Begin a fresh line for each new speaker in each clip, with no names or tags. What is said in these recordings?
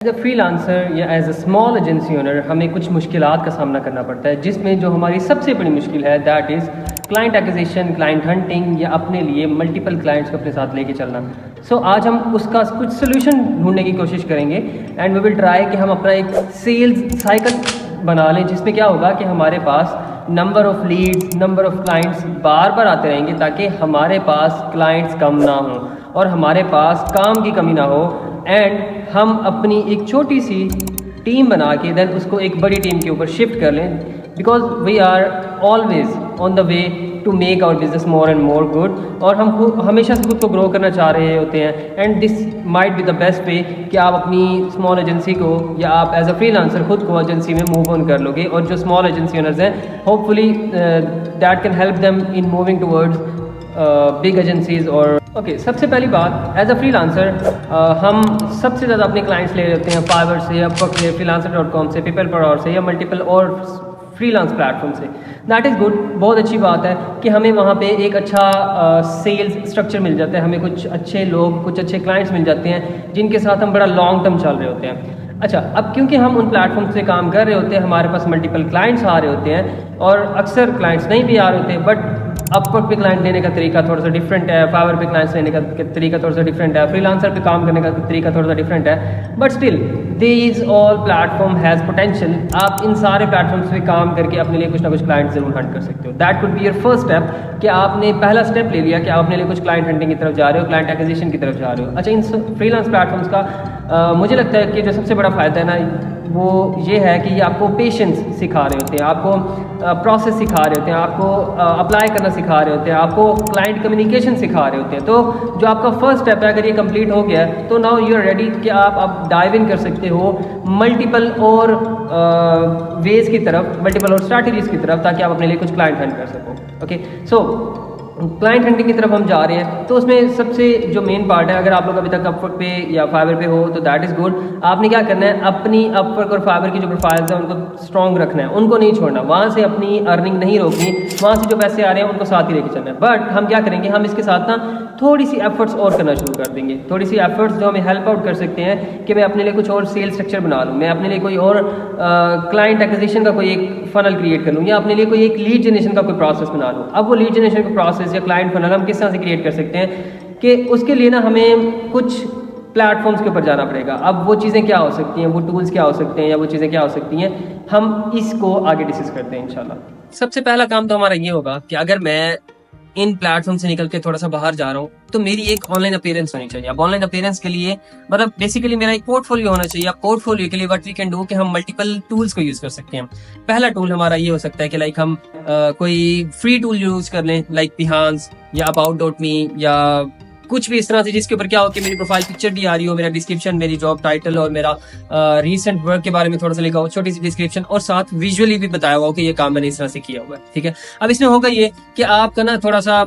As a freelancer या as a small agency owner हमें कुछ मुश्किलात का सामना करना पड़ता है, जिसमें जो हमारी सबसे बड़ी मुश्किल है that is client acquisition, client hunting, या अपने लिए मल्टीपल क्लाइंट्स को अपने साथ लेके चलना। आज हम उसका कुछ सोल्यूशन ढूंढने की कोशिश करेंगे एंड वी विल ट्राई कि हम अपना एक सेल्स साइकिल बना लें, जिसमें क्या होगा कि हमारे पास number of leads, number of clients बार बार आते रहेंगे, ताकि हमारे पास क्लाइंट्स कम ना हों और हमारे पास काम की कमी ना हो, एंड हम अपनी एक छोटी सी टीम बना के देन उसको एक बड़ी टीम के ऊपर शिफ्ट कर लें, because we are always on the way to make our business more and more good. और हम हमेशा से खुद को ग्रो करना चाह रहे होते हैं, and this might be the best way कि आप अपनी स्मॉल एजेंसी को या आप एज अ फ्रीलांसर खुद को एजेंसी में मूव ऑन कर लोगे। और जो स्मॉल एजेंसी ओनर्स हैं, hopefully that can help them in moving towards big agencies. और सबसे पहली बात, एज अ फ्रीलांसर हम सबसे ज़्यादा अपने क्लाइंट्स ले लेते हैं फाइवर से, अपवर्क से, freelancer.com से, पीपल पर आवर से, या मल्टीपल और फ्रीलांस प्लेटफॉर्म से। दैट इज़ गुड, बहुत अच्छी बात है कि हमें वहाँ पे एक अच्छा सेल्स स्ट्रक्चर मिल जाता है, हमें कुछ अच्छे लोग, कुछ अच्छे क्लाइंट्स मिल जाते हैं जिनके साथ हम बड़ा लॉन्ग टर्म चल रहे होते हैं। अब क्योंकि हम उन प्लेटफॉर्म से काम कर रहे होते हैं, हमारे पास मल्टीपल क्लाइंट्स आ रहे होते हैं, और अक्सर क्लाइंट्स नहीं भी आ रहे होते, बट अपवर्क पे क्लाइंट लेने का तरीका थोड़ा सा डिफरेंट है, फाइवर पे क्लाइंट्स लेने का तरीका थोड़ा सा डिफरेंट है, फ्रीलांसर पे काम करने का तरीका थोड़ा सा डिफरेंट है, but still these all platform has potential. आप इन सारे प्लेटफॉर्म्स पे काम करके अपने लिए कुछ ना कुछ क्लाइंट जरूर हंट कर सकते हो। That could be your first step, कि आपने पहला स्टेप ले लिया कि आप अपने लिए कुछ क्लाइंट हंटिंग की तरफ जा रहे हो, क्लाइंट एक्विजिशन की तरफ जा रहे हो। इन फ्रीलांस प्लेटफॉर्म्स का मुझे लगता है कि जो सबसे बड़ा फ़ायदा है ना, वो ये है कि ये आपको पेशेंस सिखा रहे होते हैं, आपको प्रोसेस सिखा रहे होते हैं, आपको अप्लाई करना सिखा रहे होते हैं, आपको क्लाइंट कम्युनिकेशन सिखा रहे होते हैं। तो जो आपका फर्स्ट स्टेप है, अगर ये कंप्लीट हो गया तो नाउ यू आर रेडी कि आप अब डाइव इन कर सकते हो मल्टीपल और वेज की तरफ, मल्टीपल और स्ट्रैटेजीज की तरफ, ताकि आप अपने लिए कुछ क्लाइंट हंट कर सको। क्लाइंट हंटिंग की तरफ हम जा रहे हैं, तो उसमें सबसे जो मेन पार्ट है, अगर आप लोग अभी तक अपवर्क पे या फाइवर पे हो तो दैट इज़ गुड। आपने क्या करना है, अपनी अपवर्क और फाइवर की जो प्रोफाइल्स हैं उनको स्ट्रॉन्ग रखना है, उनको नहीं छोड़ना, वहाँ से अपनी अर्निंग नहीं रोकनी, वहाँ से जो पैसे आ रहे हैं उनको साथ ही लेके चलना है। बट हम क्या करेंगे, हम इसके साथ ना थोड़ी सी एफर्ट्स और करना शुरू कर देंगे, थोड़ी सी एफर्ट्स जो हमें हेल्प आउट कर सकते हैं कि मैं अपने लिए कुछ और सेल्स स्ट्रक्चर बना लूँ, मैं अपने लिए कोई और क्लाइंट एक्विजिशन का कोई एक फनल क्रिएट कर लूँ, या अपने लिए कोई एक लीड जनरेशन का कोई प्रोसेस बना लूँ। अब वो लीड जनरेशन का प्रोसेस या क्लाइंट फनल हम किस तरह से क्रिएट कर सकते हैं, कि उसके लिए ना हमें कुछ प्लेटफॉर्म्स के ऊपर जाना पड़ेगा। अब वो चीज़ें क्या हो सकती हैं, वो टूल्स क्या हो सकते हैं, या वो चीज़ें क्या हो सकती हैं, हम इसको आगे डिस्कस करते हैं इंशाल्लाह। सबसे पहला काम तो हमारा ये होगा कि अगर मैं इन प्लेटफॉर्म से निकल के थोड़ा सा बाहर जा रहा हूँ, तो मेरी एक ऑनलाइन अपीयरेंस होनी चाहिए। अब ऑनलाइन अपीयरेंस के लिए मतलब बेसिकली मेरा एक पोर्टफोलियो होना चाहिए। अब पोर्टफोलियो के लिए व्हाट वी कैन डू कि हम मल्टीपल टूल्स को यूज कर सकते हैं। पहला टूल हमारा ये हो सकता है कि लाइक हम कोई फ्री टूल यूज कर लें, लाइक बिहांस या about.me या कुछ भी इस तरह से, जिसके ऊपर क्या हो कि मेरी प्रोफाइल पिक्चर भी आ रही हो, मेरा डिस्क्रिप्शन, मेरी जॉब टाइटल और मेरा रीसेंट वर्क के बारे में थोड़ा सा लिखा हो, छोटी सी डिस्क्रिप्शन, और साथ विजुअली भी बताया हुआ हो कि ये काम मैंने इस तरह से किया हुआ है। ठीक है, अब इसमें होगा ये कि आपका ना थोड़ा सा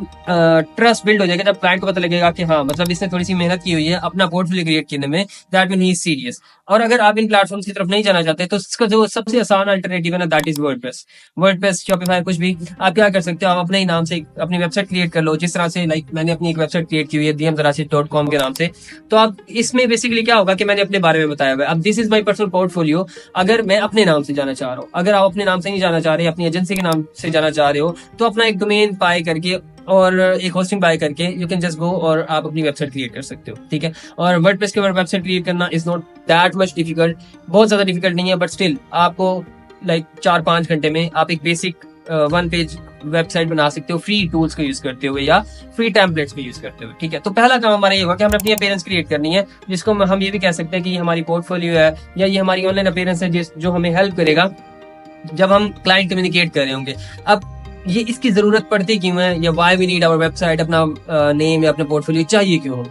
ट्रस्ट बिल्ड हो जाएगा, जब क्लाइंट को पता लगेगा कि हाँ मतलब इसने थोड़ी सी मेहनत की हुई है अपना पोर्टफोलियो क्रिएट करने में, that mean he is serious. और अगर आप इन प्लेटफॉर्म्स की तरफ नहीं जाना चाहते, तो इसका जो सबसे आसान अल्टरनेटिव है ना, दैट इज वर्डप्रेस, शॉपिफाई, कुछ भी आप क्या कर सकते हो, आप अपने ही नाम से अपनी वेबसाइट क्रिएट कर लो। जिस तरह से लाइक मैंने अपनी एक वेबसाइट क्रिएट की हुई है dmzarashid.com के नाम से। तो आप इसमें बेसिकली क्या होगा कि मैंने अपने बारे में बताया हुआ है। अब this is my personal portfolio. अगर मैं अपने नाम से जाना चाह रहा हूँ, अगर आप अपने नाम से नहीं जाना चाह रहे, अपनी एजेंसी के नाम से जाना चाह रहे हो, तो अपना एक डोमेन बाय करके और एक होस्टिंग बाय करके यू कैन जस्ट गो और आप अपनी वेबसाइट क्रिएट कर सकते हो। ठीक है, और वर्डप्रेस के ऊपर वेबसाइट क्रिएट करना is not that much difficult, बहुत ज्यादा डिफिकल्ट नहीं है, बट स्टिल आपको लाइक 4-5 घंटे में आप एक बेसिक 1 पेज वेबसाइट बना सकते हो, फ्री टूल्स को यूज करते हुए या फ्री टेम्पलेट्स को यूज करते हुए। ठीक है, तो पहला काम हमारा ये होगा कि हमें अपनी अपीयरेंस क्रिएट करनी है, जिसको हम ये भी कह सकते हैं कि ये हमारी पोर्टफोलियो है, या ये हमारी ऑनलाइन अपीयरेंस है, जो हमें हेल्प करेगा जब हम क्लाइंट कम्युनिकेट कर रहे होंगे। अब ये इसकी जरूरत पड़ती क्यों है, या why we need our website, अपना नेम या अपना पोर्टफोलियो चाहिए क्यों हो।